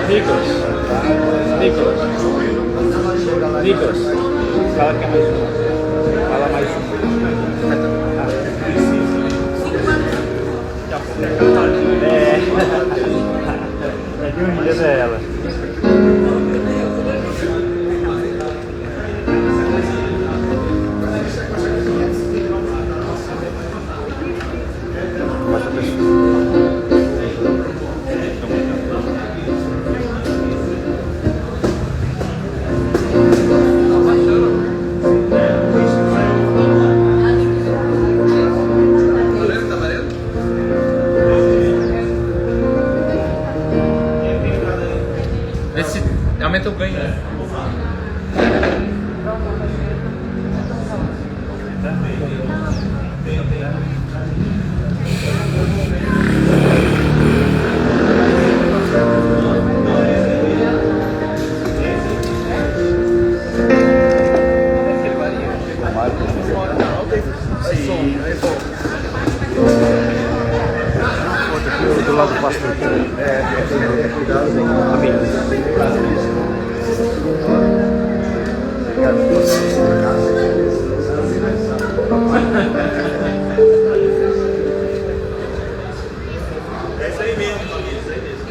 Nicolas. Nicolas. Nicolas. Fala que é mais um. Fala mais um. É de um dia dela. Esse aumenta o ganho. Do lado do pastor. É isso aí mesmo, família. Isso aí mesmo.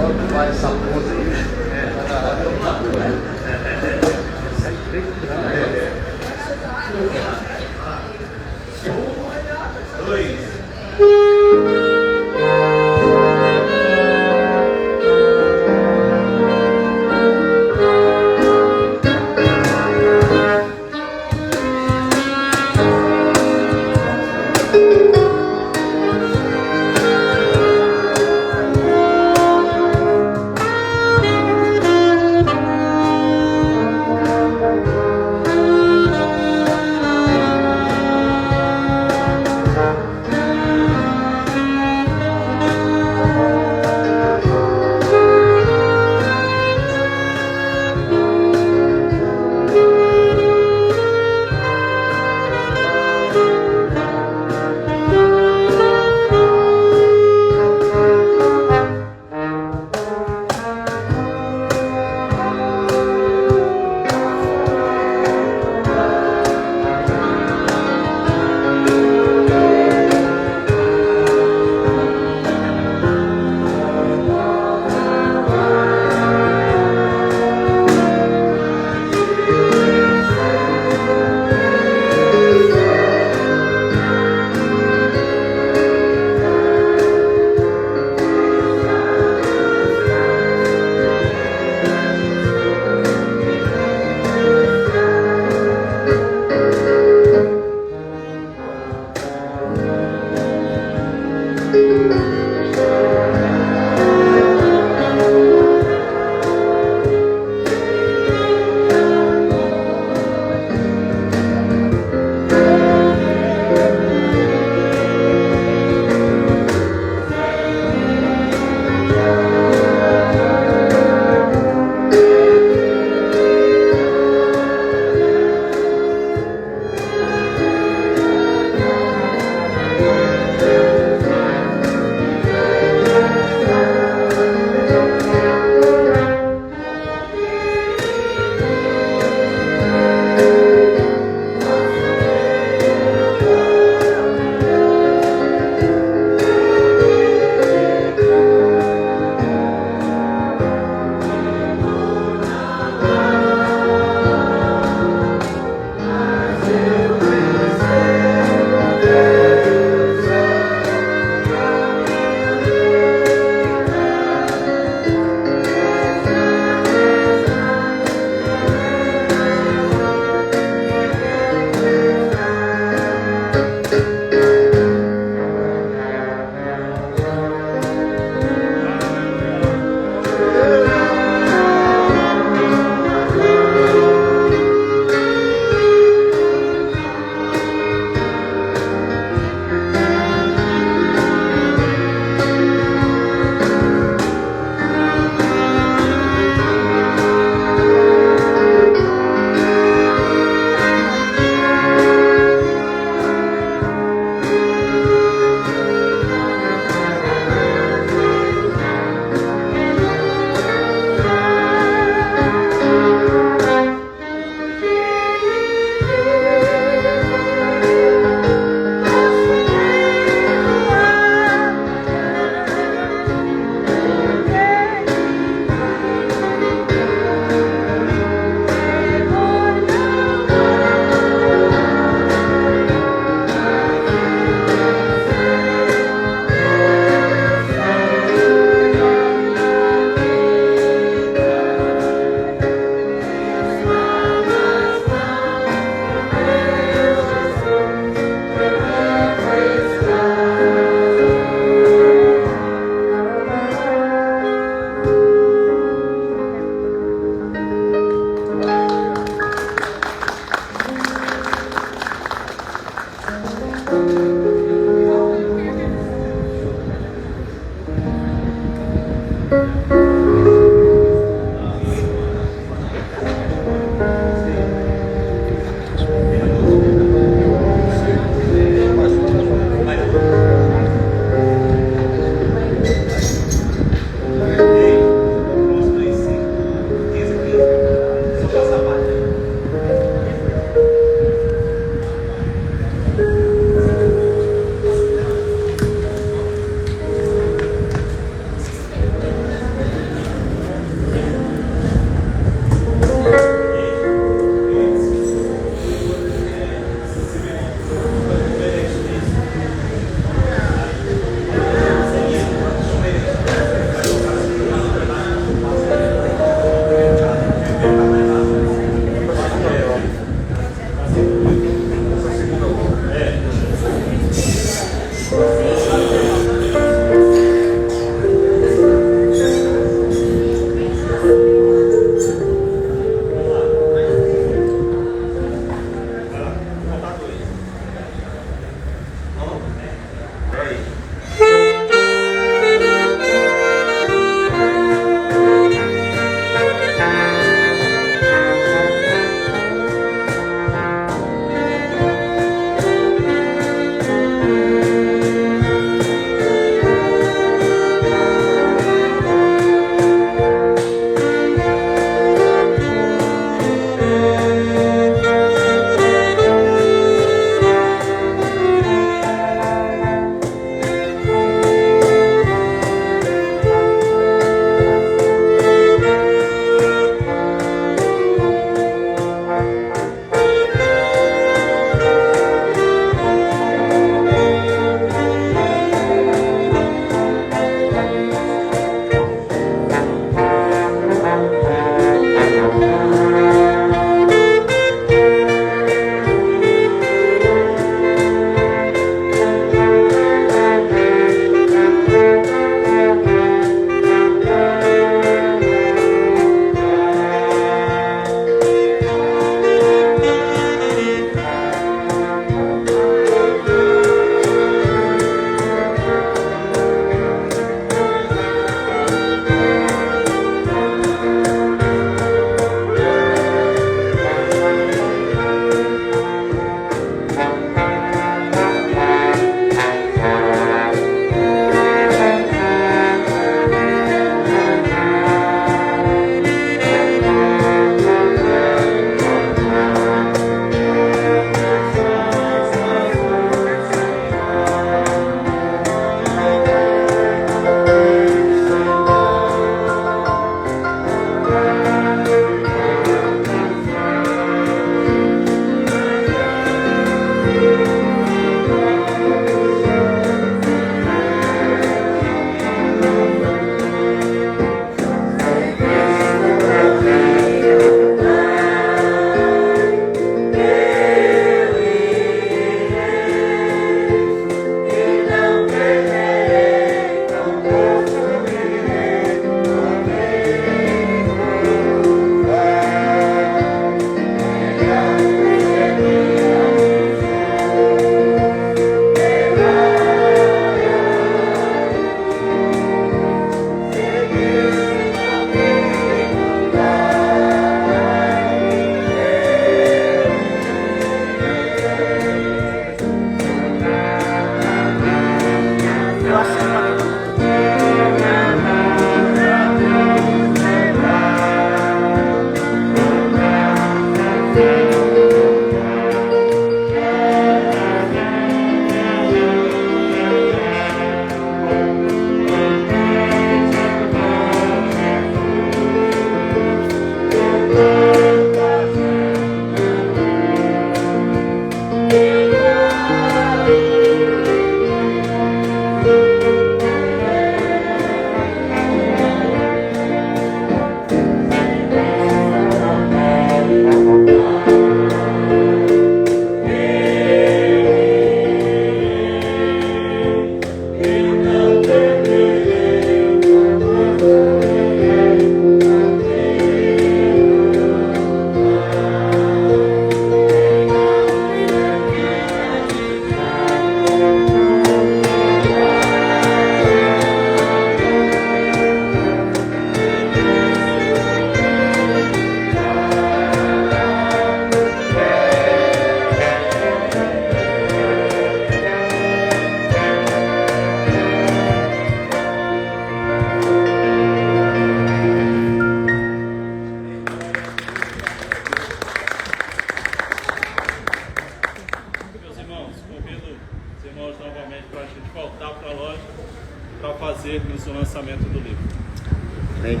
Amém.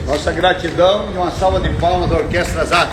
Nossa gratidão e uma salva de palmas da Orquestra Zap.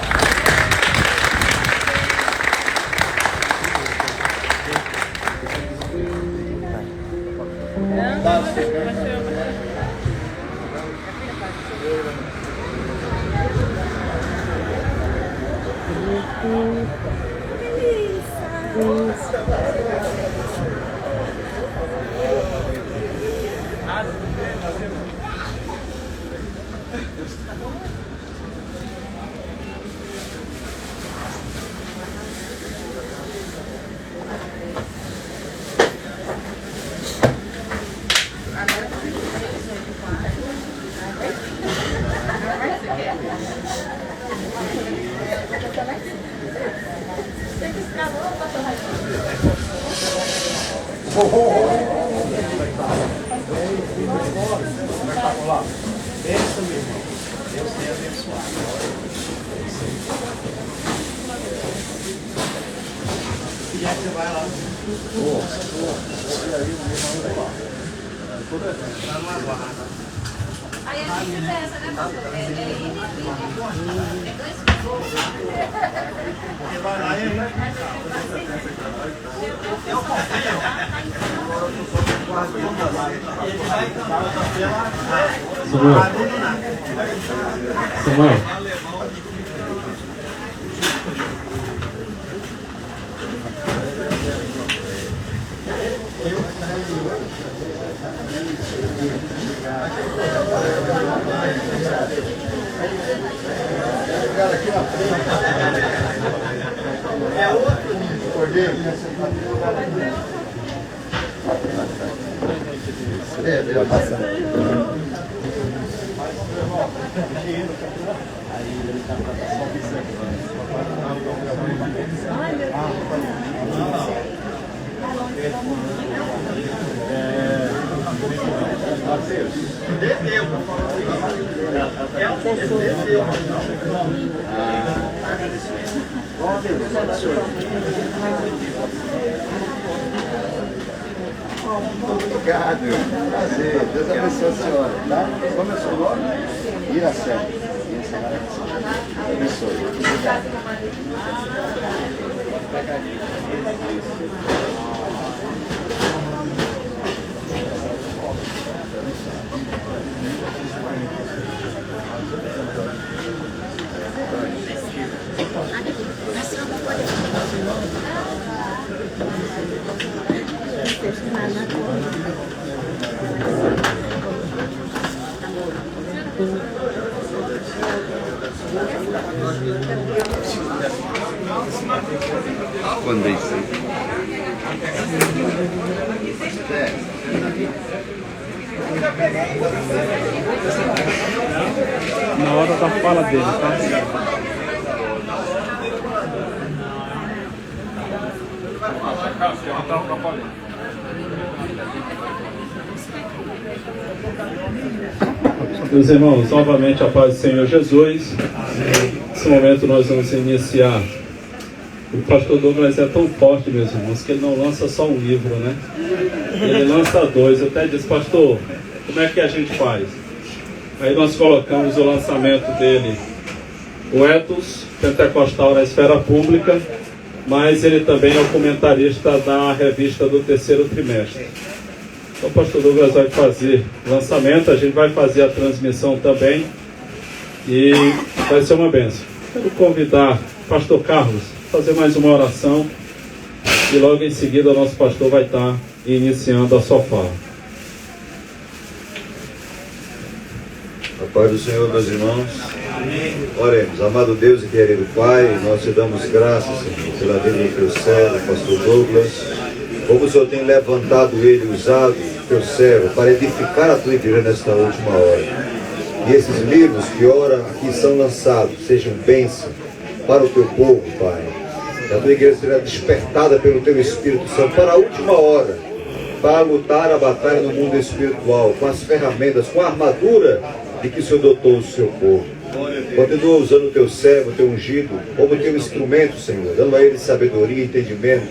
Aí a gente pensa, né, pastor? Samuel. Aqui na frente. É outro nível. Cordeiro. Vai passar. Obrigado, prazer, Deus abençoe a senhora, tá? Como é o seu nome? Iracema. Abençoe. Obrigado. Quando é isso aí? Na hora da fala dele, tá? Meus irmãos, novamente a paz do Senhor Jesus. Nesse momento nós vamos iniciar. O pastor Douglas é tão forte, meus irmãos, que ele não lança só um livro, né? Ele lança dois. Eu até disse, pastor, como é que a gente faz? Aí nós colocamos o lançamento dele, o Ethos, Pentecostal na Esfera Pública, mas ele também é o comentarista da revista do terceiro trimestre. Então o pastor Douglas vai fazer o lançamento, a gente vai fazer a transmissão também e vai ser uma bênção. Quero convidar o pastor Carlos a fazer mais uma oração e logo em seguida o nosso pastor vai estar iniciando a sua fala. A paz do Senhor, meus irmãos. Oremos. Amado Deus e querido Pai, nós te damos graças, Senhor, pela vida do teu servo, pastor Douglas, como o Senhor tem levantado ele, usado o teu servo para edificar a tua igreja nesta última hora. E esses livros que ora aqui são lançados sejam bênção para o teu povo, Pai. Que a tua igreja será despertada pelo teu Espírito Santo para a última hora, para lutar a batalha no mundo espiritual, com as ferramentas, com a armadura de que o Senhor dotou o seu povo. Continua usando o teu servo, o teu ungido, como teu instrumento, Senhor, dando a ele sabedoria e entendimento.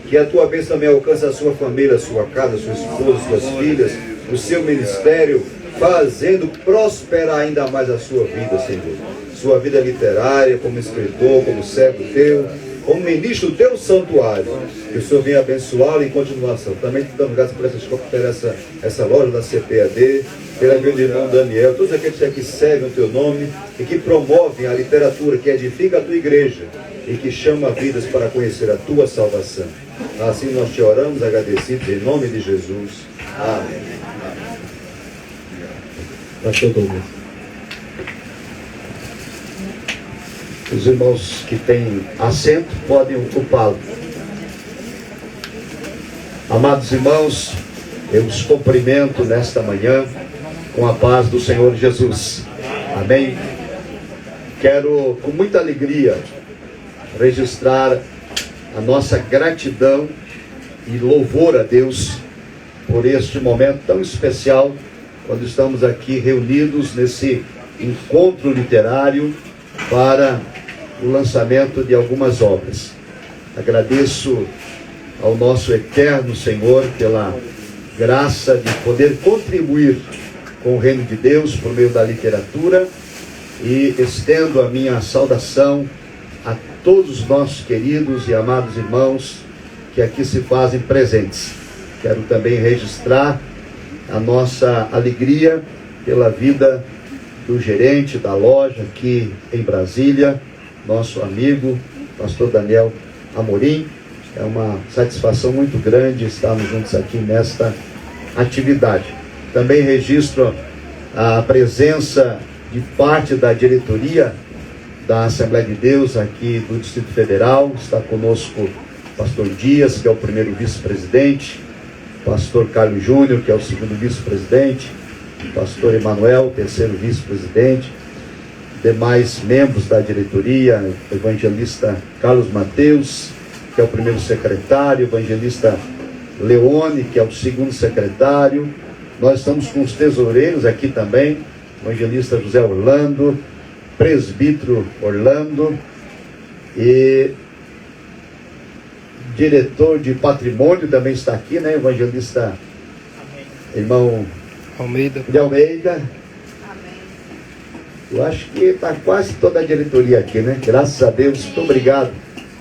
Que a tua bênção também alcance a sua família, a sua casa, a sua esposa, suas filhas, o seu ministério, fazendo prosperar ainda mais a sua vida, Senhor. Sua vida literária, como escritor, como servo teu, como ministro do teu santuário. Que o Senhor venha abençoá-lo em continuação. Também te damos graças por essa loja da CPAD, pela grande irmão Daniel, todos aqueles que servem o teu nome e que promovem a literatura, que edifica a tua igreja e que chama vidas para conhecer a tua salvação. Assim nós te oramos agradecidos em nome de Jesus. Amém. Pastor Douglas. Os irmãos que têm assento podem ocupá-lo. Amados irmãos, eu os cumprimento nesta manhã com a paz do Senhor Jesus. Amém? Quero com muita alegria registrar a nossa gratidão e louvor a Deus por este momento tão especial, quando estamos aqui reunidos nesse encontro literário para o lançamento de algumas obras. Agradeço ao nosso eterno Senhor pela graça de poder contribuir com o reino de Deus por meio da literatura, e estendo a minha saudação a todos os nossos queridos e amados irmãos que aqui se fazem presentes. Quero também registrar a nossa alegria pela vida do gerente da loja aqui em Brasília, nosso amigo, pastor Daniel Amorim. É uma satisfação muito grande estarmos juntos aqui nesta atividade. Também registro a presença de parte da diretoria da Assembleia de Deus aqui do Distrito Federal. Está conosco o pastor Dias, que é o primeiro vice-presidente, pastor Carlos Júnior, que é o segundo vice-presidente, pastor Emanuel, terceiro vice-presidente, demais membros da diretoria, o evangelista Carlos Mateus, que é o primeiro secretário, o evangelista Leone, que é o segundo secretário. Nós estamos com os tesoureiros aqui também, o evangelista José Orlando, presbítero Orlando, e diretor de patrimônio também está aqui, né? Evangelista irmão de Almeida. Eu acho que está quase toda a diretoria aqui, né? Graças a Deus, muito obrigado,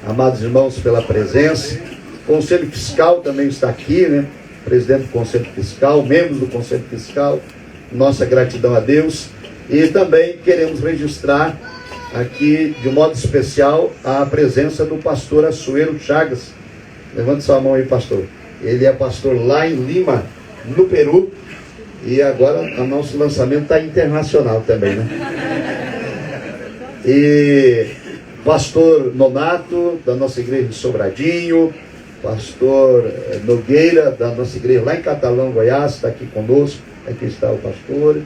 amados irmãos, pela presença. O Conselho Fiscal também está aqui, né? Presidente do Conselho Fiscal, membros do Conselho Fiscal, nossa gratidão a Deus. E também queremos registrar aqui, de modo especial, a presença do pastor Assuero Chagas. Levante sua mão aí, pastor. Ele é pastor lá em Lima, no Peru. E agora o nosso lançamento está internacional também, né? E pastor Nonato, da nossa igreja de Sobradinho, pastor Nogueira, da nossa igreja lá em Catalão, Goiás, está aqui conosco. Aqui está o pastor.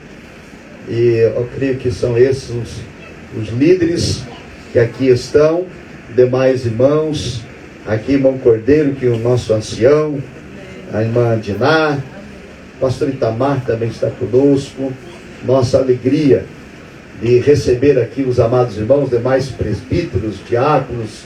E eu creio que são esses os líderes que aqui estão, demais irmãos, aqui irmão Cordeiro, que é o nosso ancião, a irmã Diná, pastor Itamar também está conosco. Nossa alegria de receber aqui os amados irmãos, demais presbíteros, diáconos,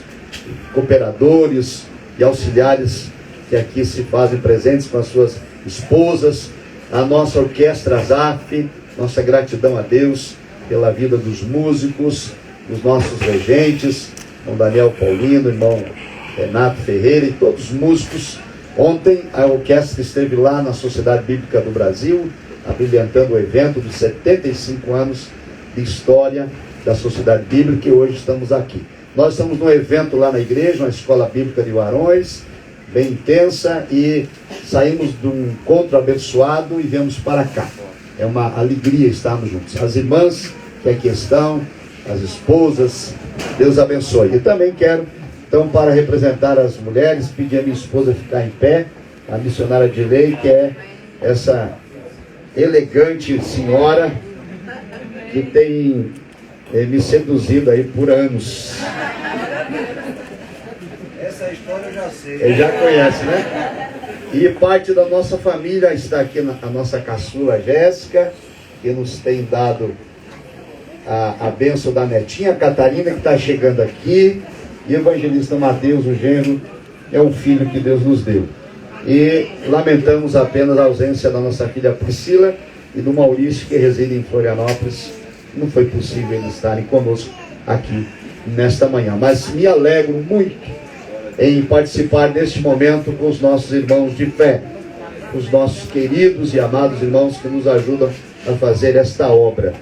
cooperadores e auxiliares que aqui se fazem presentes com as suas esposas, a nossa orquestra Azaf. Nossa gratidão a Deus pela vida dos músicos, dos nossos regentes, irmão Daniel Paulino, irmão Renato Ferreira e todos os músicos. Ontem a orquestra esteve lá na Sociedade Bíblica do Brasil, abrilhantando o evento dos 75 anos de história da Sociedade Bíblica, e hoje estamos aqui. Nós estamos num evento lá na igreja, uma escola bíblica de Varões, bem intensa, e saímos de um encontro abençoado e viemos para cá. É uma alegria estarmos juntos. As irmãs que aqui estão, as esposas, Deus abençoe. E também quero, então, para representar as mulheres, pedir a minha esposa ficar em pé, a missionária de lei, que é essa elegante senhora que tem me seduzido aí por anos. Essa história eu já sei. Ele já conhece, né? E parte da nossa família está aqui, a nossa caçula Jéssica, que nos tem dado a bênção da netinha Catarina, que está chegando aqui, e o evangelista Mateus, o genro, é um filho que Deus nos deu. E lamentamos apenas a ausência da nossa filha Priscila, e do Maurício, que reside em Florianópolis. Não foi possível eles estarem conosco aqui nesta manhã, mas me alegro muito em participar deste momento com os nossos irmãos de fé, os nossos queridos e amados irmãos que nos ajudam a fazer esta obra.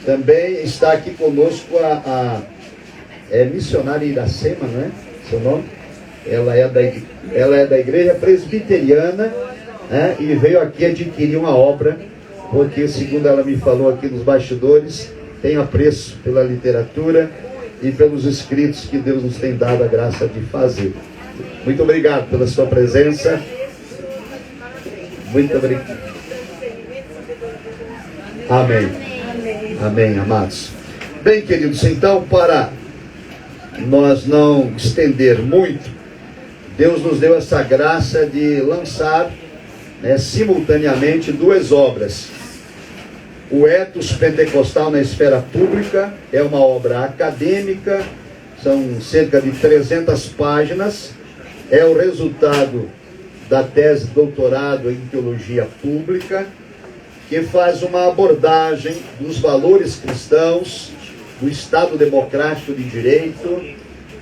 Também está aqui conosco a missionária Iracema, não é? Seu nome? Ela é da igreja presbiteriana, né? E veio aqui adquirir uma obra, porque, segundo ela me falou aqui nos bastidores, tem apreço pela literatura e pelos escritos que Deus nos tem dado a graça de fazer. Muito obrigado pela sua presença. Muito obrigado. Amém. Amém, amados. Bem, queridos, então, para nós não estender muito, Deus nos deu essa graça de lançar, simultaneamente, duas obras. O Ethos Pentecostal na Esfera Pública é uma obra acadêmica, são cerca de 300 páginas, é o resultado da tese de doutorado em Teologia Pública, que faz uma abordagem dos valores cristãos, do Estado Democrático de Direito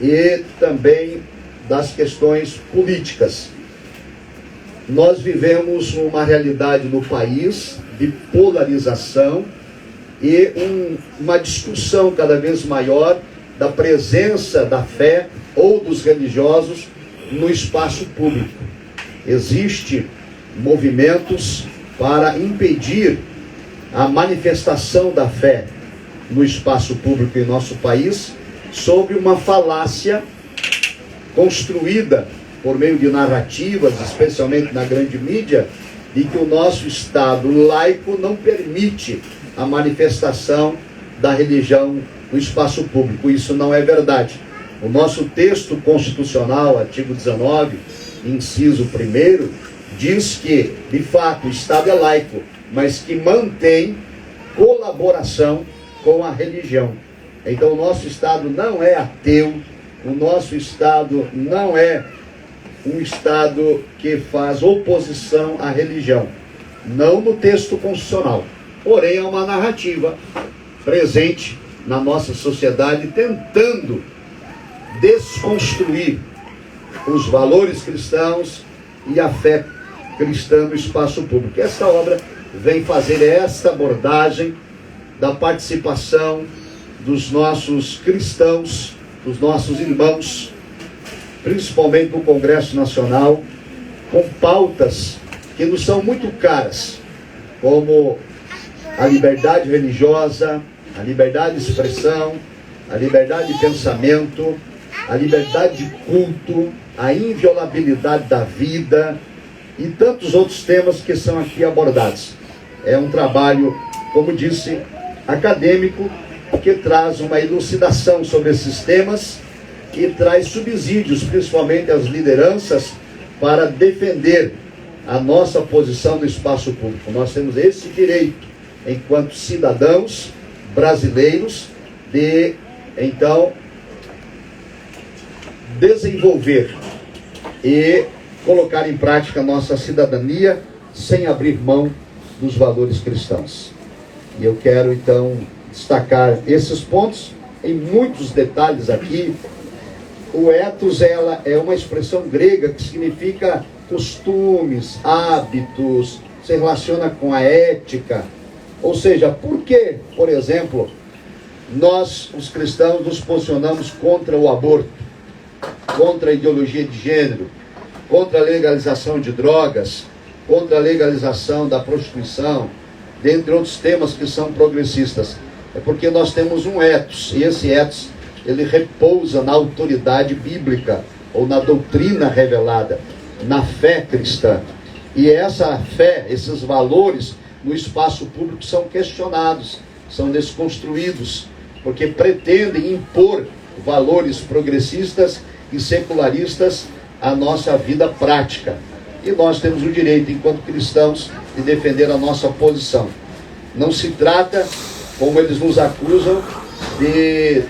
e também das questões políticas. Nós vivemos uma realidade no país de polarização e uma discussão cada vez maior da presença da fé ou dos religiosos no espaço público. Existem movimentos para impedir a manifestação da fé no espaço público em nosso país, sob uma falácia construída por meio de narrativas, especialmente na grande mídia, de que o nosso Estado laico não permite a manifestação da religião no espaço público. Isso não é verdade. O nosso texto constitucional, artigo 19, inciso 1, diz que, de fato, o Estado é laico, mas que mantém colaboração com a religião. Então, o nosso Estado não é ateu, o nosso Estado não é um Estado que faz oposição à religião. Não no texto constitucional. Porém, é uma narrativa presente na nossa sociedade, tentando desconstruir os valores cristãos e a fé cristã no espaço público. Esta obra vem fazer esta abordagem da participação dos nossos cristãos, dos nossos irmãos, principalmente no Congresso Nacional, com pautas que nos são muito caras, como a liberdade religiosa, a liberdade de expressão, a liberdade de pensamento, a liberdade de culto, a inviolabilidade da vida e tantos outros temas que são aqui abordados. É um trabalho, como disse, acadêmico, que traz uma elucidação sobre esses temas e traz subsídios, principalmente às lideranças, para defender a nossa posição no espaço público. Nós temos esse direito, enquanto cidadãos brasileiros, de, então, desenvolver e colocar em prática a nossa cidadania sem abrir mão dos valores cristãos. E eu quero, então, destacar esses pontos em muitos detalhes aqui. O ethos, ela é uma expressão grega que significa costumes, hábitos, se relaciona com a ética. Ou seja, por que, por exemplo, nós, os cristãos, nos posicionamos contra o aborto, contra a ideologia de gênero, contra a legalização de drogas, contra a legalização da prostituição, dentre outros temas que são progressistas? É porque nós temos um ethos, e esse ethos, ele repousa na autoridade bíblica, ou na doutrina revelada, na fé cristã. E essa fé, esses valores no espaço público são questionados, são desconstruídos, porque pretendem impor valores progressistas e secularistas à nossa vida prática. E nós temos o direito, enquanto cristãos, de defender a nossa posição. Não se trata, como eles nos acusam, de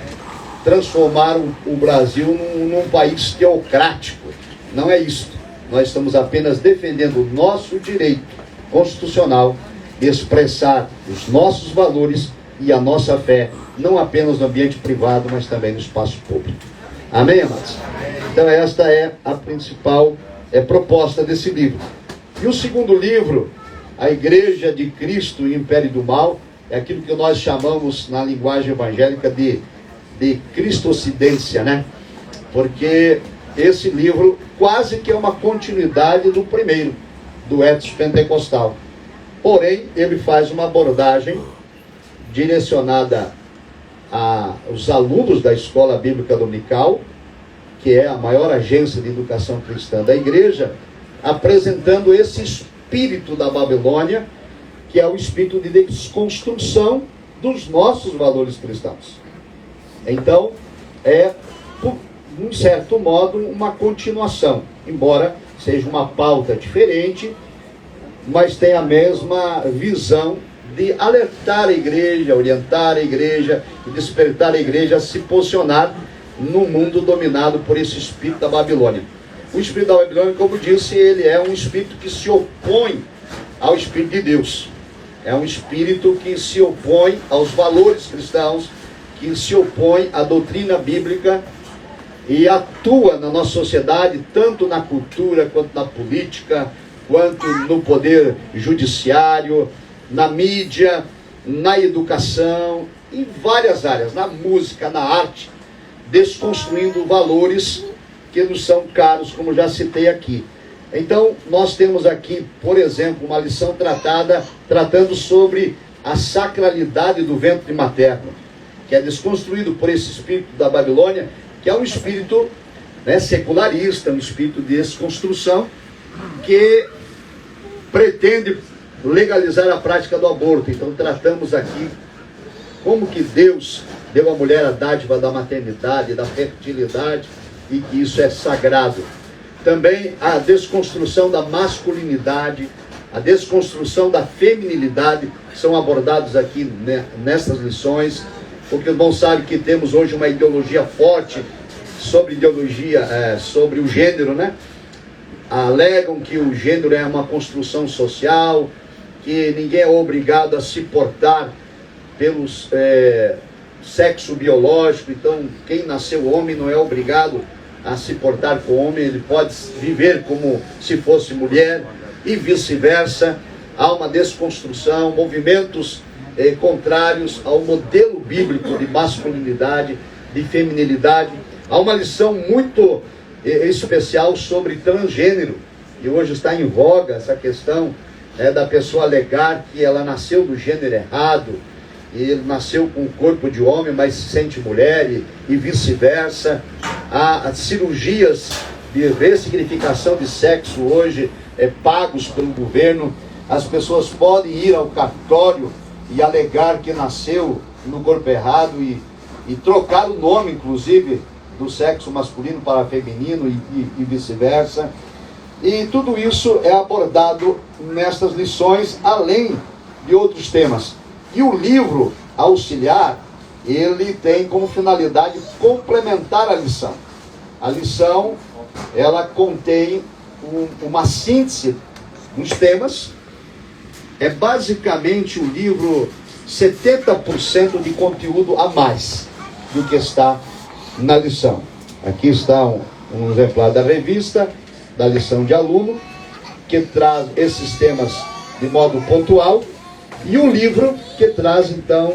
transformar o Brasil num país teocrático. Não é isso. Nós estamos apenas defendendo o nosso direito constitucional expressar os nossos valores e a nossa fé, não apenas no ambiente privado, mas também no espaço público. Amém, amados? Então esta é a principal proposta desse livro. E o segundo livro, A Igreja de Cristo e o Império do Mal, é aquilo que nós chamamos na linguagem evangélica de cristocidência, né? Porque esse livro quase que é uma continuidade do primeiro, do ethos pentecostal. Porém, ele faz uma abordagem direcionada aos alunos da Escola Bíblica Dominical, que é a maior agência de educação cristã da igreja, apresentando esse espírito da Babilônia, que é o espírito de desconstrução dos nossos valores cristãos. Então, é, por um certo modo, uma continuação, embora seja uma pauta diferente, mas tem a mesma visão de alertar a igreja, orientar a igreja e despertar a igreja a se posicionar no mundo dominado por esse espírito da Babilônia. O espírito da Babilônia, como disse, ele é um espírito que se opõe ao espírito de Deus. É um espírito que se opõe aos valores cristãos, que se opõe à doutrina bíblica e atua na nossa sociedade, tanto na cultura, quanto na política, quanto no poder judiciário, na mídia, na educação, em várias áreas, na música, na arte, desconstruindo valores que nos são caros, como já citei aqui. Então, nós temos aqui, por exemplo, uma lição tratando sobre a sacralidade do ventre materno, que é desconstruído por esse espírito da Babilônia, que é um espírito, né, secularista, um espírito de desconstrução, que pretende legalizar a prática do aborto. Então, tratamos aqui como que Deus deu à mulher a dádiva da maternidade, da fertilidade, e que isso é sagrado. Também a desconstrução da masculinidade, a desconstrução da feminilidade, são abordados aqui, né, nessas lições, porque o irmão sabe que temos hoje uma ideologia forte sobre sobre o gênero, né? Alegam que o gênero é uma construção social, que ninguém é obrigado a se portar pelo sexo biológico. Então, quem nasceu homem não é obrigado a se portar com homem, ele pode viver como se fosse mulher, e vice-versa. Há uma desconstrução, movimentos contrários ao modelo bíblico de masculinidade, de feminilidade. Há uma lição muito especial sobre transgênero, e hoje está em voga essa questão da pessoa alegar que ela nasceu do gênero errado, e ele nasceu com o corpo de homem, mas se sente mulher, e vice-versa. Há cirurgias de ressignificação de sexo hoje, pagos pelo governo. As pessoas podem ir ao cartório e alegar que nasceu no corpo errado, e trocar o nome, inclusive, do sexo masculino para feminino, e vice-versa. E tudo isso é abordado nestas lições, além de outros temas. E o livro auxiliar, ele tem como finalidade complementar a lição. A lição, ela contém uma síntese dos temas. É basicamente o livro 70% de conteúdo a mais do que está na lição. Aqui está um exemplar da revista, da lição de aluno, que traz esses temas de modo pontual, e um livro que traz, então,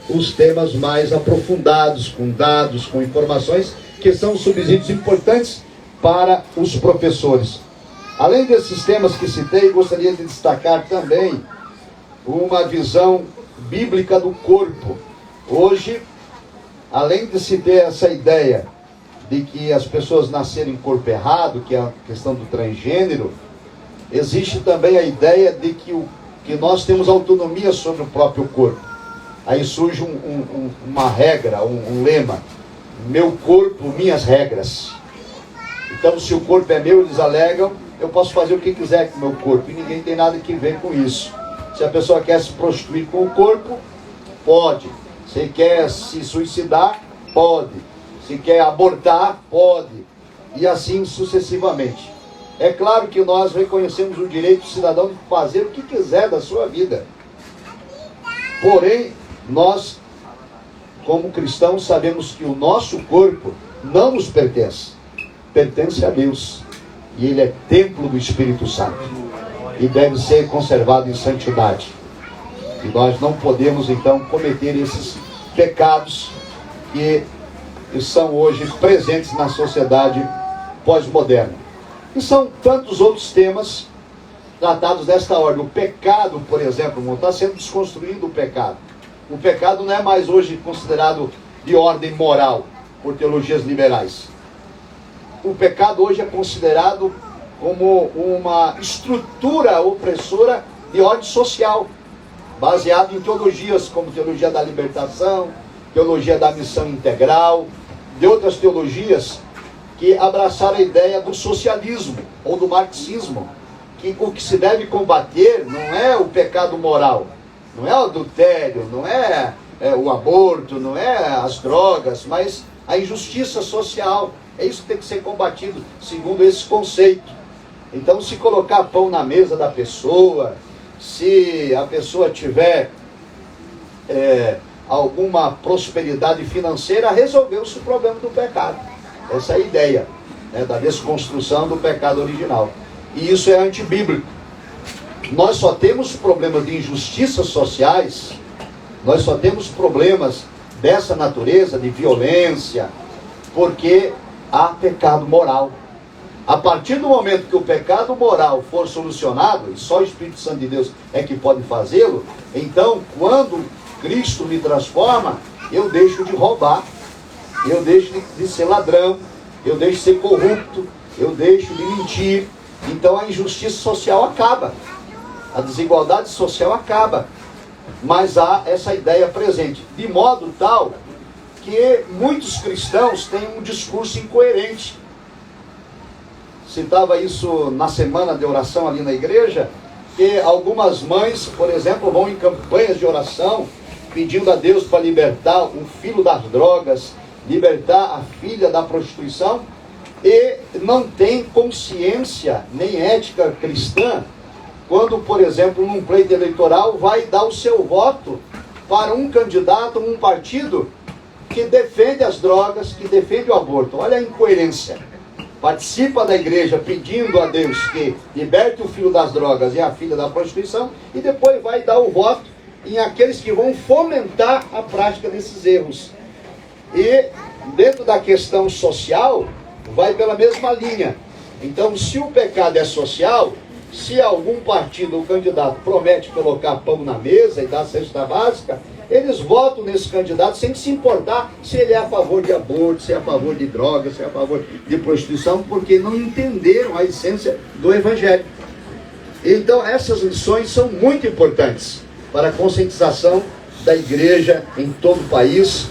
os temas mais aprofundados, com dados, com informações, que são subsídios importantes para os professores. Além desses temas que citei, gostaria de destacar também uma visão bíblica do corpo. Hoje, além de se ter essa ideia de que as pessoas nasceram em corpo errado, que é a questão do transgênero, existe também a ideia de que nós temos autonomia sobre o próprio corpo. Aí surge uma regra, um lema: meu corpo, minhas regras. Então, se o corpo é meu, eles alegam, eu posso fazer o que quiser com o meu corpo, e ninguém tem nada que ver com isso. Se a pessoa quer se prostituir com o corpo, pode. Se quer se suicidar, pode. Se quer abortar, pode. E assim sucessivamente. É claro que nós reconhecemos o direito do cidadão de fazer o que quiser da sua vida. Porém, nós, como cristãos, sabemos que o nosso corpo não nos pertence. Pertence a Deus. E ele é templo do Espírito Santo. E deve ser conservado em santidade. E nós não podemos, então, cometer esses pecados que são hoje presentes na sociedade pós-moderna. E são tantos outros temas tratados desta ordem. O pecado, por exemplo, não está sendo desconstruído o pecado. O pecado não é mais hoje considerado de ordem moral por teologias liberais. O pecado hoje é considerado como uma estrutura opressora de ordem social, baseado em teologias como teologia da libertação, teologia da missão integral, de outras teologias que abraçaram a ideia do socialismo ou do marxismo, que o que se deve combater não é o pecado moral, não é o adultério, não é o aborto, não é as drogas, mas a injustiça social. É isso que tem que ser combatido, segundo esse conceito. Então, se colocar pão na mesa da pessoa, se a pessoa tiver alguma prosperidade financeira, resolveu-se o problema do pecado. Essa é a ideia, né, da desconstrução do pecado original. E isso é antibíblico. Nós só temos problemas de injustiças sociais, nós só temos problemas dessa natureza, de violência, porque há pecado moral. A partir do momento que o pecado moral for solucionado, e só o Espírito Santo de Deus é que pode fazê-lo, então, quando Cristo me transforma, eu deixo de roubar, eu deixo de ser ladrão, eu deixo de ser corrupto, eu deixo de mentir. Então a injustiça social acaba, a desigualdade social acaba. Mas há essa ideia presente, de modo tal que muitos cristãos têm um discurso incoerente. Citava isso na semana de oração ali na igreja, que algumas mães, por exemplo, vão em campanhas de oração, pedindo a Deus para libertar o filho das drogas, libertar a filha da prostituição, e não tem consciência nem ética cristã, quando, por exemplo, num pleito eleitoral, vai dar o seu voto para um candidato, um partido que defende as drogas, que defende o aborto. Olha a incoerência. Participa da igreja pedindo a Deus que liberte o filho das drogas e a filha da prostituição, e depois vai dar o voto em aqueles que vão fomentar a prática desses erros. E dentro da questão social, vai pela mesma linha. Então, se o pecado é social, se algum partido ou candidato promete colocar pão na mesa e dar cesta básica, eles votam nesse candidato sem se importar se ele é a favor de aborto, se é a favor de drogas, se é a favor de prostituição, porque não entenderam a essência do Evangelho. Então, essas lições são muito importantes para a conscientização da igreja em todo o país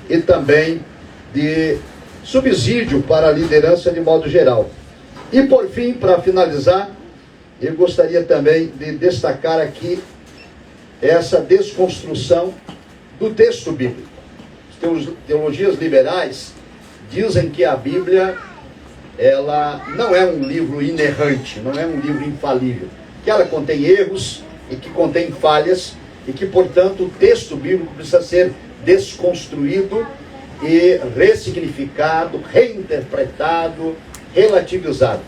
e também de subsídio para a liderança de modo geral. E por fim, para finalizar, eu gostaria também de destacar aqui essa desconstrução do texto bíblico. As teologias liberais dizem que a Bíblia, ela não é um livro inerrante, não é um livro infalível, que ela contém erros e que contém falhas, e que, portanto, o texto bíblico precisa ser desconstruído e ressignificado, reinterpretado, relativizado.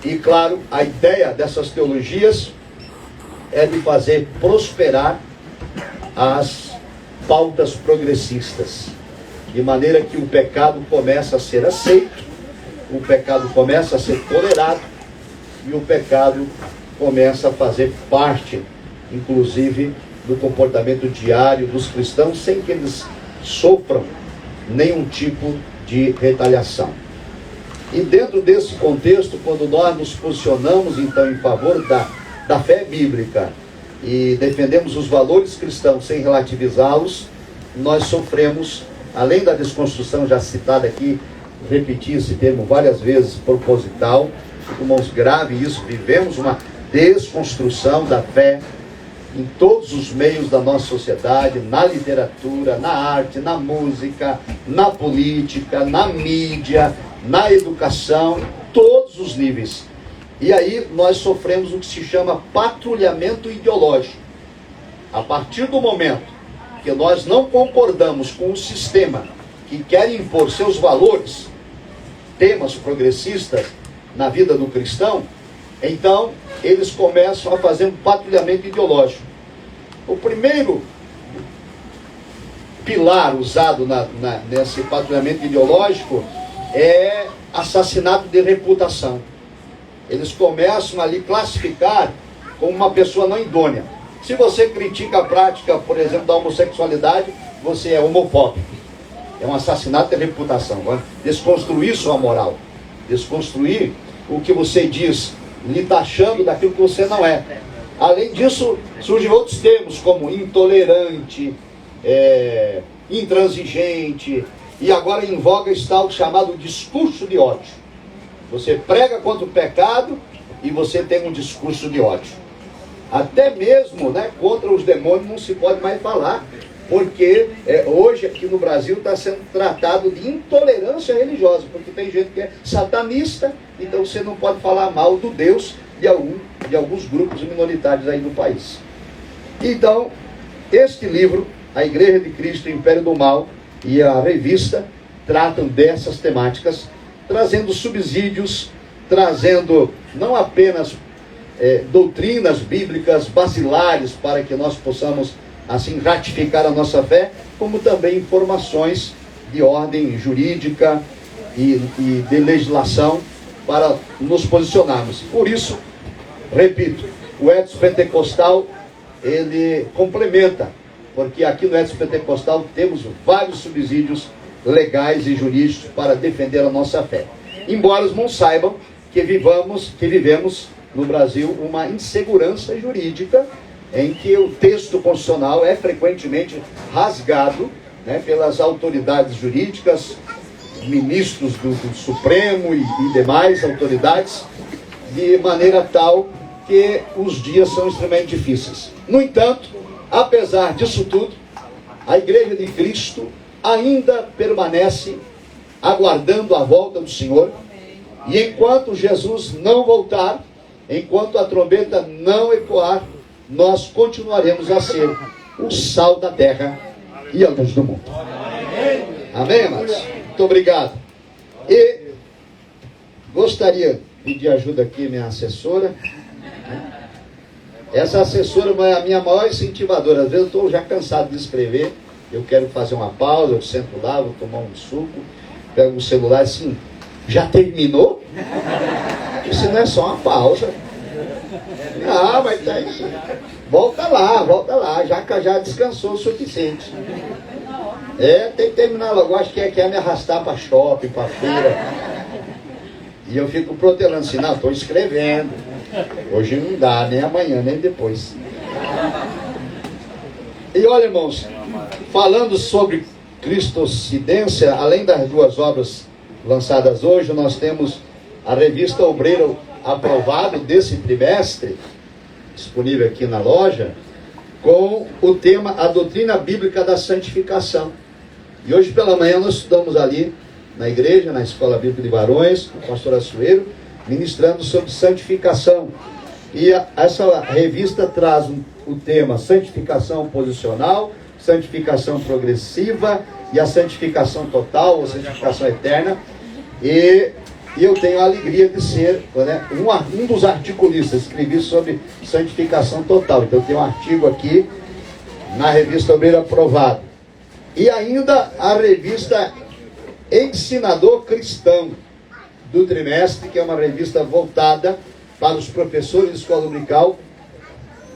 E, claro, a ideia dessas teologias é de fazer prosperar as pautas progressistas, de maneira que o pecado começa a ser aceito, o pecado começa a ser tolerado, e o pecado começa a fazer parte, inclusive, do comportamento diário dos cristãos, sem que eles sofram nenhum tipo de retaliação. E dentro desse contexto, quando nós nos posicionamos então em favor da fé bíblica e defendemos os valores cristãos sem relativizá-los, nós sofremos, além da desconstrução já citada aqui, repeti esse termo várias vezes, proposital, irmãos, grave isso, vivemos uma desconstrução da fé em todos os meios da nossa sociedade, na literatura, na arte, na música, na política, na mídia, na educação, todos os níveis. E aí nós sofremos o que se chama patrulhamento ideológico. A partir do momento que nós não concordamos com o sistema que quer impor seus valores, temas progressistas na vida do cristão, então eles começam a fazer um patrulhamento ideológico. O primeiro pilar usado nesse patrulhamento ideológico é assassinato de reputação. Eles começam ali a classificar como uma pessoa não idônea. Se você critica a prática, por exemplo, da homossexualidade, você é homofóbico. É um assassinato de reputação. Desconstruir sua moral. Desconstruir o que você diz, lhe taxando daquilo que você não é. Além disso, surgem outros termos como intolerante, intransigente, e agora em voga está o chamado discurso de ódio. Você prega contra o pecado e você tem um discurso de ódio. Até mesmo, contra os demônios não se pode mais falar, porque hoje aqui no Brasil está sendo tratado de intolerância religiosa, porque tem gente que é satanista, então você não pode falar mal do Deus de alguns grupos minoritários aí do país. Então, este livro, A Igreja de Cristo, o Império do Mal, e a revista tratam dessas temáticas, trazendo subsídios, trazendo não apenas doutrinas bíblicas basilares para que nós possamos assim ratificar a nossa fé, como também informações de ordem jurídica e de legislação para nos posicionarmos. Por isso, repito, o Edson Pentecostal, ele complementa, porque aqui no Edson Pentecostal temos vários subsídios legais e jurídicos para defender a nossa fé. Embora os irmãos saibam que vivemos no Brasil uma insegurança jurídica, em que o texto constitucional é frequentemente rasgado pelas autoridades jurídicas, ministros do Supremo e demais autoridades, de maneira tal que os dias são extremamente difíceis. No entanto, apesar disso tudo, a Igreja de Cristo ainda permanece aguardando a volta do Senhor, e enquanto Jesus não voltar, enquanto a trombeta não ecoar, nós continuaremos a ser o sal da terra e a luz do mundo. Amém, amados? Muito obrigado. E gostaria de pedir ajuda aqui, minha assessora. Essa assessora é a minha maior incentivadora. Às vezes eu estou já cansado de escrever, eu quero fazer uma pausa, eu sento lá, vou tomar um suco, pego o celular assim, já terminou? Isso não é só uma pausa. Ah, mas tá aí. Volta lá, já descansou o suficiente. Tem que terminar logo. Acho que quer me arrastar para shopping, para feira. E eu fico protelando assim, não, estou escrevendo. Hoje não dá, nem amanhã, nem depois. E olha, irmãos, falando sobre Cristocidência, além das duas obras lançadas hoje, nós temos a revista Obreiro Aprovado desse trimestre, disponível aqui na loja, com o tema A Doutrina Bíblica da Santificação. E hoje pela manhã nós estudamos ali na igreja, na Escola Bíblica de Varões, com o pastor Assuero, ministrando sobre santificação. E essa revista traz o tema santificação posicional, santificação progressiva e a santificação total, ou santificação eterna. E eu tenho a alegria de ser um dos articulistas. Escrevi sobre santificação total. Então tem um artigo aqui na revista Obreiro Aprovado. E ainda a revista Ensinador Cristão do trimestre, que é uma revista voltada para os professores de escola dominical.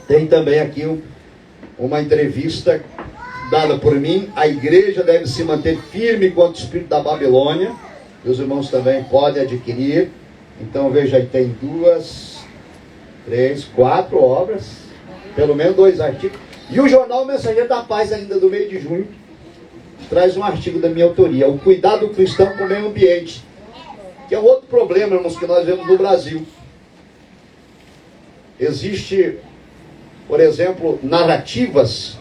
Tem também aqui uma entrevista dada por mim. A igreja deve se manter firme contra o espírito da Babilônia. E os irmãos também podem adquirir. Então veja aí, tem 2, 3, 4 obras, pelo menos 2 artigos. E o jornal Mensageiro da Paz, ainda do mês de junho, traz um artigo da minha autoria, o cuidado cristão com o meio ambiente, que é um outro problema, irmãos, que nós vemos no Brasil. Existe, por exemplo, narrativas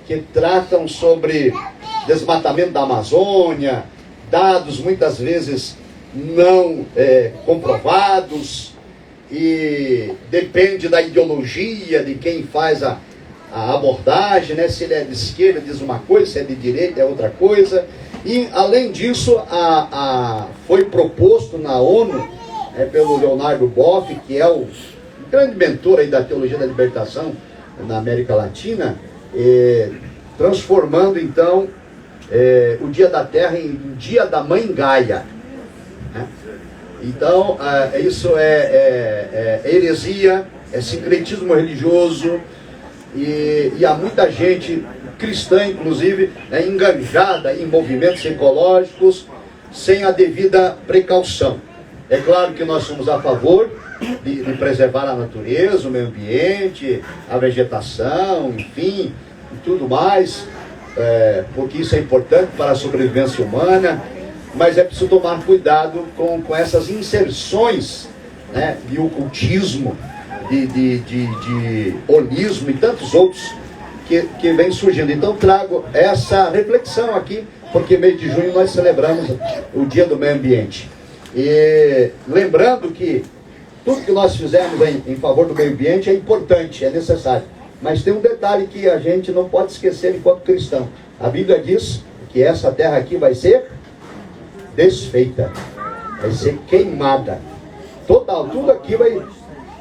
que tratam sobre desmatamento da Amazônia, dados muitas vezes não comprovados, e depende da ideologia de quem faz a abordagem, né? Se ele é de esquerda diz uma coisa, se é de direita é outra coisa. E além disso, foi proposto na ONU, pelo Leonardo Boff, que é o grande mentor aí da teologia da libertação na América Latina, transformando então o Dia da Terra em Dia da Mãe Gaia, né? Então isso é heresia, é sincretismo religioso, e há muita gente cristã, inclusive, enganjada em movimentos ecológicos sem a devida precaução. É claro que nós somos a favor de preservar a natureza, o meio ambiente, a vegetação, enfim, e tudo mais, porque isso é importante para a sobrevivência humana, mas é preciso tomar cuidado com essas inserções, né, de ocultismo, de holismo e tantos outros que vem surgindo. Então trago essa reflexão aqui, porque mês de junho nós celebramos o Dia do Meio Ambiente. E lembrando que tudo que nós fizermos em favor do meio ambiente é importante, é necessário. Mas tem um detalhe que a gente não pode esquecer enquanto cristão. A Bíblia diz que essa terra aqui vai ser desfeita, vai ser queimada. Tudo aqui vai,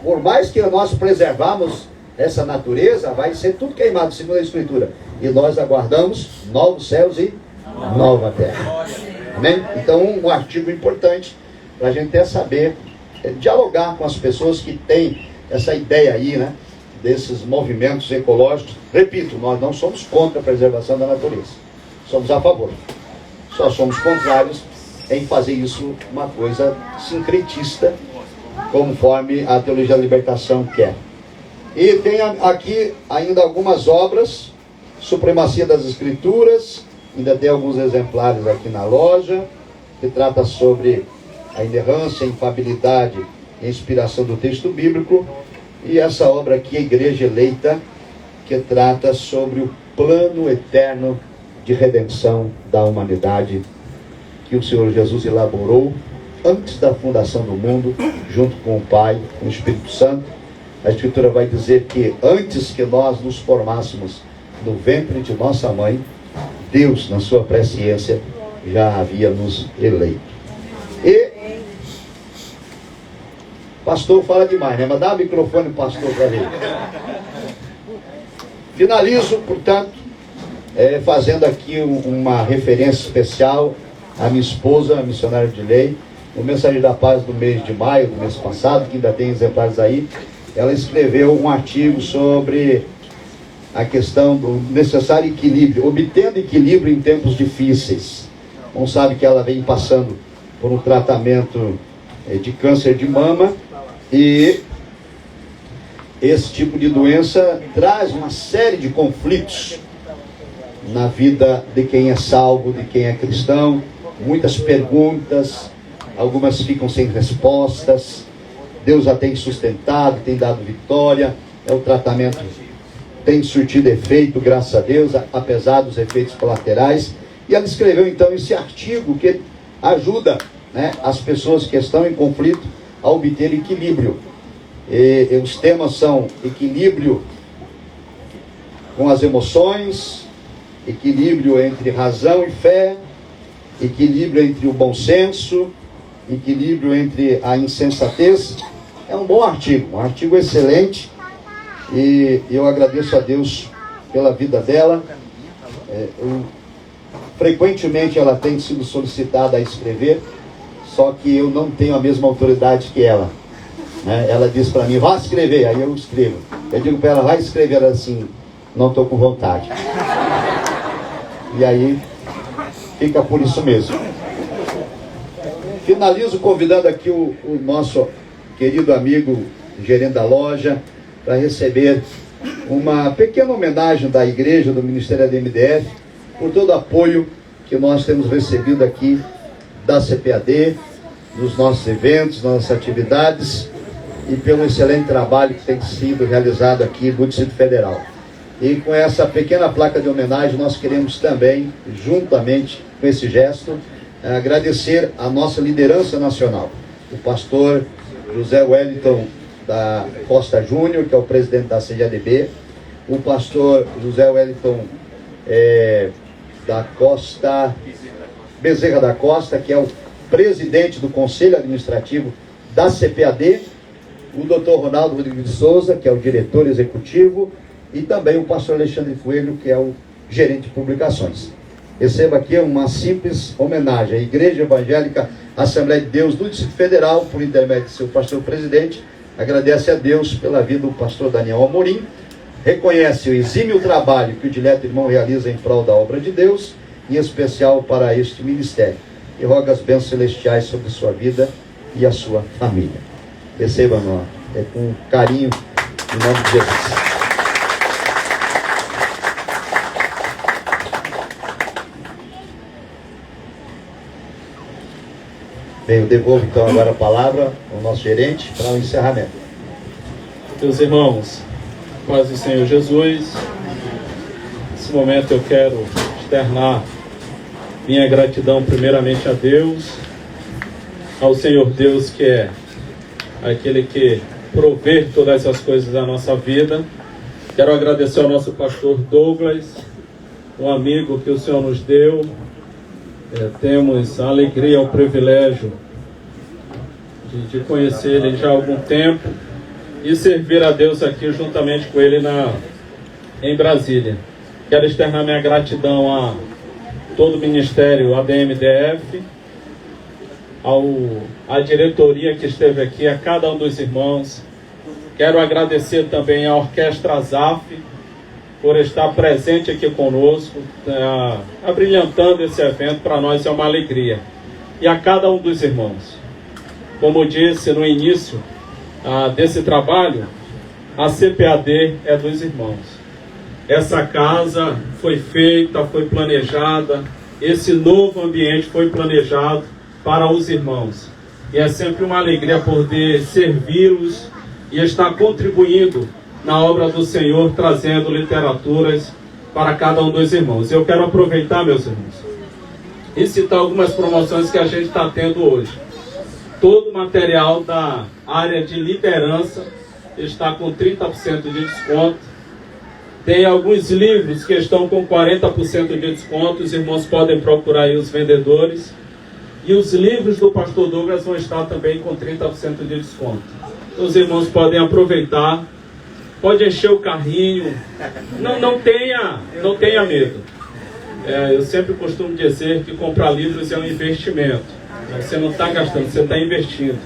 por mais que nós preservarmos essa natureza, vai ser tudo queimado, segundo a Escritura. E nós aguardamos novos céus e nova terra. Amém? Então, um artigo importante para a gente até saber, dialogar com as pessoas que têm essa ideia aí, né, desses movimentos ecológicos. Repito, nós não somos contra a preservação da natureza. Somos a favor. Só somos contrários em fazer isso uma coisa sincretista, conforme a teologia da libertação quer. E tem aqui ainda algumas obras, Supremacia das Escrituras, ainda tem alguns exemplares aqui na loja, que trata sobre a inerrância, a infabilidade e a inspiração do texto bíblico, e essa obra aqui, A Igreja Eleita, que trata sobre o plano eterno de redenção da humanidade, que o Senhor Jesus elaborou antes da fundação do mundo, junto com o Pai, com o Espírito Santo. A Escritura vai dizer que antes que nós nos formássemos no ventre de nossa mãe, Deus, na sua presciência, já havia nos eleito. E pastor fala demais, né? Mas dá o microfone pro pastor para ver. Finalizo, portanto, fazendo aqui uma referência especial à minha esposa, a missionária de lei, no Mensageiro da Paz do mês de maio, do mês passado, que ainda tem exemplares aí. Ela escreveu um artigo sobre a questão do necessário equilíbrio, obtendo equilíbrio em tempos difíceis. Não sabe que ela vem passando por um tratamento de câncer de mama, e esse tipo de doença traz uma série de conflitos na vida de quem é salvo, de quem é cristão. Muitas perguntas, algumas ficam sem respostas. Deus a tem sustentado, tem dado vitória. O tratamento tem surtido efeito, graças a Deus, apesar dos efeitos colaterais. E ela escreveu então esse artigo que ajuda, né, as pessoas que estão em conflito a obter equilíbrio. E os temas são equilíbrio com as emoções, equilíbrio entre razão e fé, equilíbrio entre o bom senso, equilíbrio entre a insensatez. É um bom artigo, um artigo excelente, e eu agradeço a Deus pela vida dela. Frequentemente ela tem sido solicitada a escrever, só que eu não tenho a mesma autoridade que ela, né? Ela diz para mim, vá escrever, aí eu escrevo. Eu digo para ela, vai escrever, ela assim, não estou com vontade. E aí fica por isso mesmo. Finalizo convidando aqui o nosso querido amigo, gerente da loja, para receber uma pequena homenagem da igreja, do Ministério da MDF, por todo o apoio que nós temos recebido aqui da CPAD, nos nossos eventos, nas nossas atividades, e pelo excelente trabalho que tem sido realizado aqui no Distrito Federal. E com essa pequena placa de homenagem, nós queremos também, juntamente com esse gesto, agradecer a nossa liderança nacional, o pastor José Wellington da Costa Júnior, que é o presidente da CGADB, o pastor José Wellington da Costa, Bezerra da Costa, que é o presidente do Conselho Administrativo da CPAD, o Dr. Ronaldo Rodrigues de Souza, que é o diretor executivo, e também o pastor Alexandre Coelho, que é o gerente de publicações. Receba aqui uma simples homenagem à Igreja Evangélica Assembleia de Deus do Distrito Federal, por intermédio de seu pastor presidente, agradece a Deus pela vida do pastor Daniel Amorim, reconhece o exímio trabalho que o dileto irmão realiza em prol da obra de Deus, em especial para este ministério, e roga as bênçãos celestiais sobre sua vida e a sua família. Receba, com carinho, em nome de Jesus. Bem, eu devolvo então agora a palavra ao nosso gerente para o encerramento. Meus irmãos, paz do Senhor Jesus, nesse momento eu quero externar minha gratidão primeiramente a Deus, ao Senhor Deus, que é aquele que provê todas as coisas da nossa vida. Quero agradecer ao nosso pastor Douglas, um amigo que o Senhor nos deu. Temos a alegria e o privilégio de conhecer ele já há algum tempo e servir a Deus aqui juntamente com ele em Brasília. Quero externar minha gratidão a todo o Ministério ADMDF, à diretoria que esteve aqui, a cada um dos irmãos. Quero agradecer também à Orquestra ZAF por estar presente aqui conosco, abrilhantando esse evento. Para nós é uma alegria. E a cada um dos irmãos. Como eu disse no início desse trabalho, a CPAD é dos irmãos. Essa casa foi feita, foi planejada, esse novo ambiente foi planejado para os irmãos. E é sempre uma alegria poder servi-los e estar contribuindo na obra do Senhor, trazendo literaturas para cada um dos irmãos. Eu quero aproveitar, meus irmãos, e citar algumas promoções que a gente está tendo hoje. Todo o material da área de liderança está com 30% de desconto. Tem alguns livros que estão com 40% de desconto. Os irmãos podem procurar aí os vendedores. E os livros do pastor Douglas vão estar também com 30% de desconto. Os irmãos podem aproveitar. Pode encher o carrinho. Não tenha medo. Eu sempre costumo dizer que comprar livros é um investimento. Você não está gastando, você está investindo.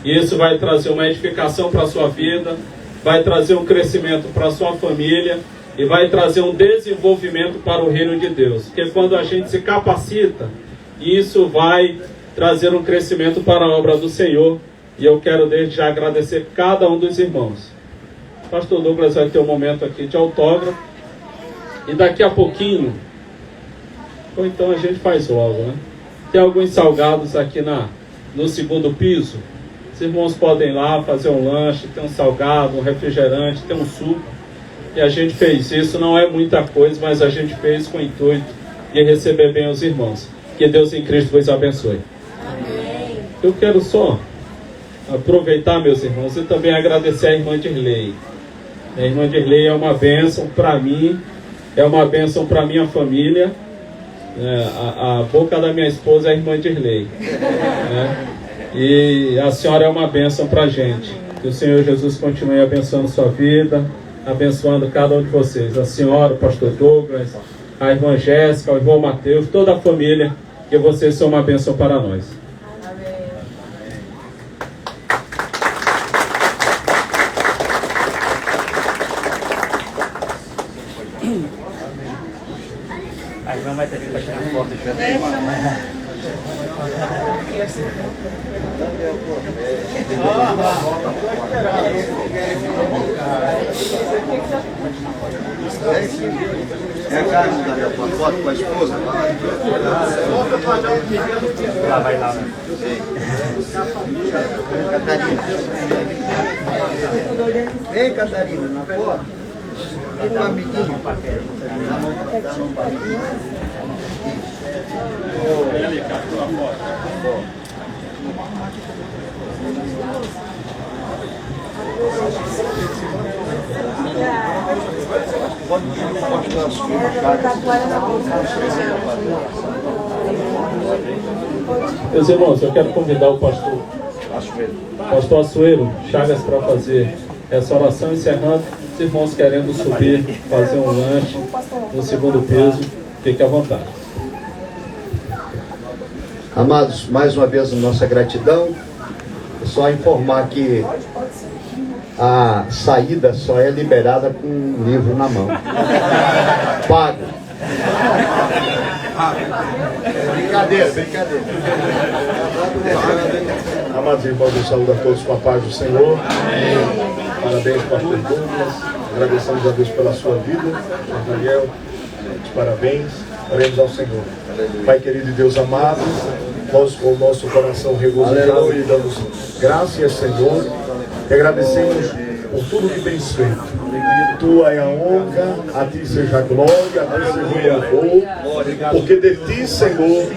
E isso vai trazer uma edificação para a sua vida, vai trazer um crescimento para a sua família e vai trazer um desenvolvimento para o reino de Deus. Porque quando a gente se capacita, isso vai trazer um crescimento para a obra do Senhor. E eu quero desde já agradecer cada um dos irmãos. O pastor Douglas vai ter um momento aqui de autógrafo. E daqui a pouquinho, ou então a gente faz logo, né? Tem alguns salgados aqui no segundo piso. Os irmãos podem ir lá fazer um lanche, tem um salgado, um refrigerante, tem um suco. E a gente fez isso, não é muita coisa, mas a gente fez com o intuito de receber bem os irmãos. Que Deus em Cristo vos abençoe. Amém. Eu quero só aproveitar, meus irmãos, e também agradecer a irmã Dirley. A irmã Dirley é uma bênção para mim, é uma bênção para minha família. A boca da minha esposa é a irmã Dirley, né? E a senhora é uma bênção para a gente. Que o Senhor Jesus continue abençoando sua vida, abençoando cada um de vocês. A senhora, o pastor Douglas, a irmã Jéssica, o irmão Mateus, toda a família, que vocês são uma bênção para nós. A irmã vai ter que baixar na porta. É a casa da minha foto com a esposa? Lá vai lá, né? Catarina. Vem, Catarina, na foto. E com a amiguinha. Meus irmãos, eu quero convidar o pastor Assuero Chagas para fazer essa oração, encerrando. Os irmãos querendo subir, fazer um lanche no segundo peso, fique à vontade. Amados, mais uma vez nossa gratidão. É só informar que a saída só é liberada com um livro na mão. Pago. Brincadeira. Amados irmãos, eu saúdo a todos com a paz do Senhor. Parabéns, pastor Douglas. Agradecemos a Deus pela sua vida. Daniel, parabéns. Oremos ao Senhor. Pai querido e Deus amado, nós com o nosso coração regozijado e damos graças, Senhor. Te agradecemos por tudo que tens feito. Tua é a honra, a ti seja a glória, a ti seja o louvor, porque de ti, Senhor,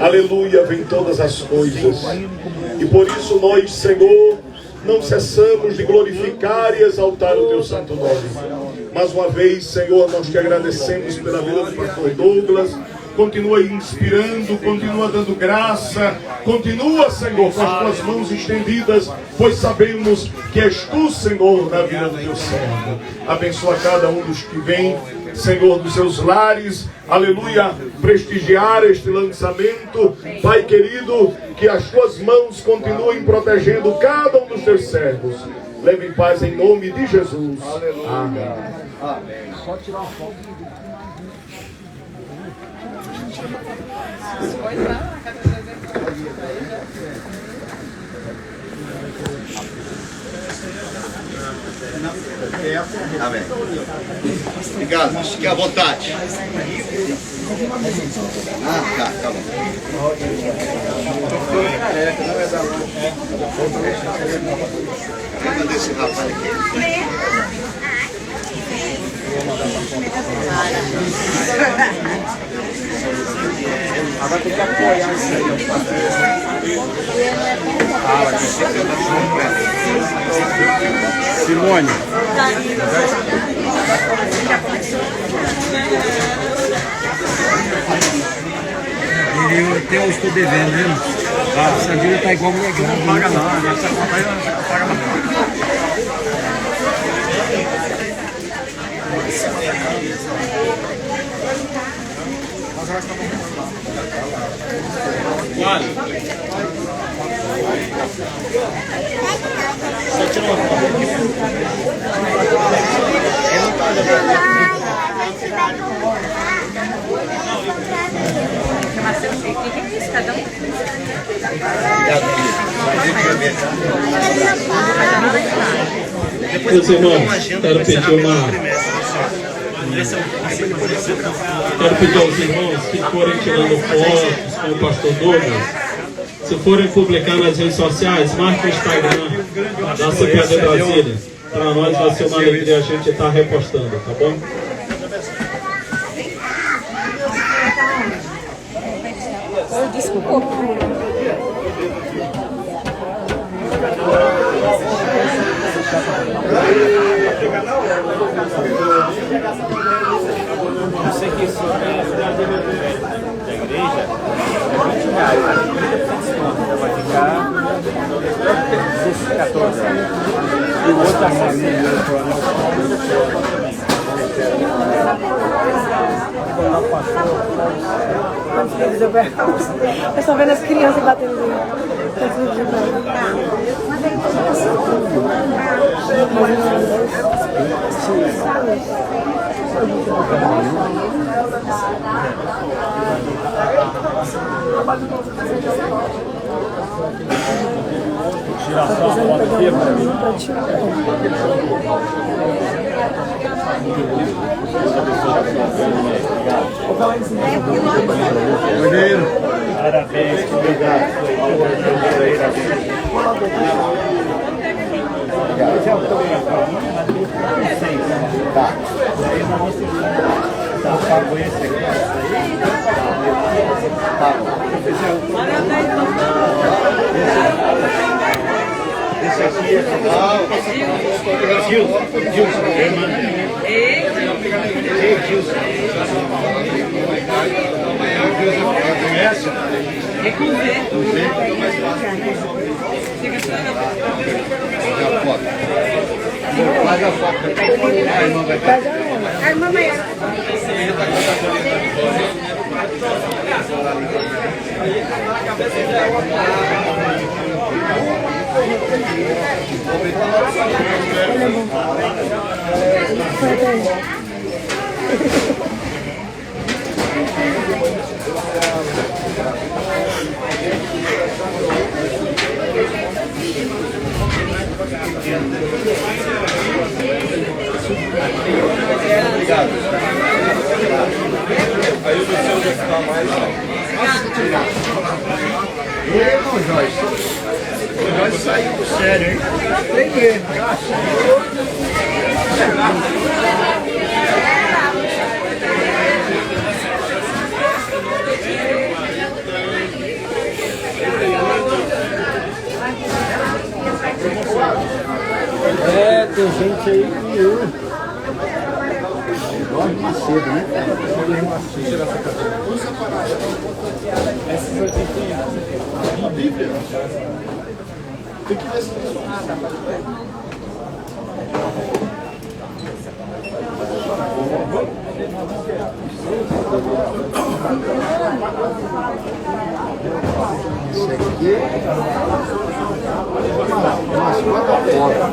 aleluia, vem todas as coisas. E por isso nós, Senhor, não cessamos de glorificar e exaltar o teu santo nome. Mais uma vez, Senhor, nós te agradecemos pela vida do pastor Douglas. Continua inspirando, continua dando graça, continua, Senhor, com as tuas mãos estendidas, pois sabemos que és tu, Senhor, na vida do teu servo. Abençoa cada um dos que vem, Senhor, dos seus lares, aleluia, prestigiar este lançamento. Pai querido, que as tuas mãos continuem protegendo cada um dos teus servos. Leve em paz em nome de Jesus. Amém. Amém. Pode tirar uma foto. Amém. Obrigado, fique à vontade. Tá bom. Lembra desse rapaz aqui? Agora tem que apoiar isso aí. Simone. Eu estou devendo, viu? Essa dívida está igual mulher grande. Não paga não, essa conta aí não paga mais. Só tira uma foto aqui. Meus irmãos, quero pedir aos irmãos que forem tirando fotos com o pastor Douglas, se forem publicar nas redes sociais, marque o Instagram da CPAD Brasília. Para nós vai ser uma alegria a gente estar repostando, tá bom? Desculpa. Eu sei que isso da igreja vai ficar 14 anos. E o outro eu estou vendo as crianças batendo. Tirar só uma foto aqui para mim. Parabéns, obrigado. Tá. Tá, pago esse aqui. Tá. esse aqui é Gilson. Gilson, irmã dela. Gilson. Conhece? É com Z. Faz a foto. A irmã vai estar. A irmã vai. Obrigado. Aí o Luciano vai ficar mais. Não, Joyce. O Joyce saiu do sério, hein? Tem ele. É, tem gente aí que Jorge Macedo, né? Essas aqui tem Bíblia. Tem que ver se esse aqui umas 4 fotos.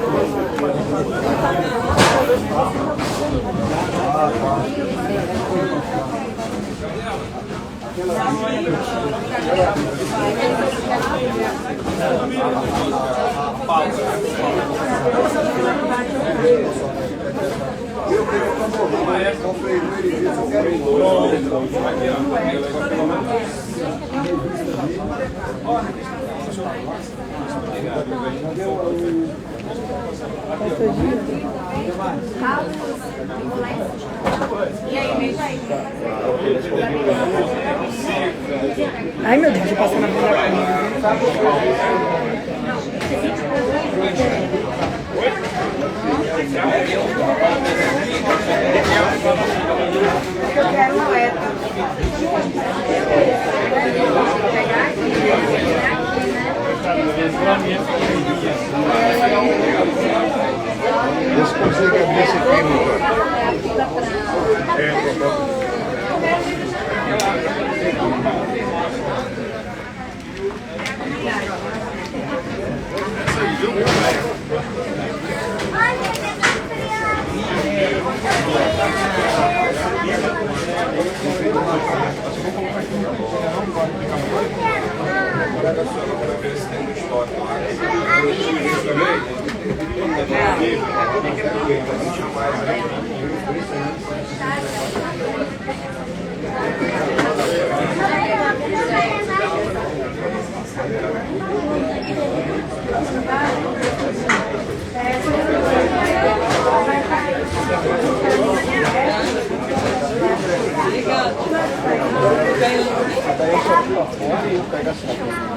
Ai meu Deus, eu passei na frente da câmera. Eu quero moeda. Você consegue abrir esse aqui, meu Obrigado.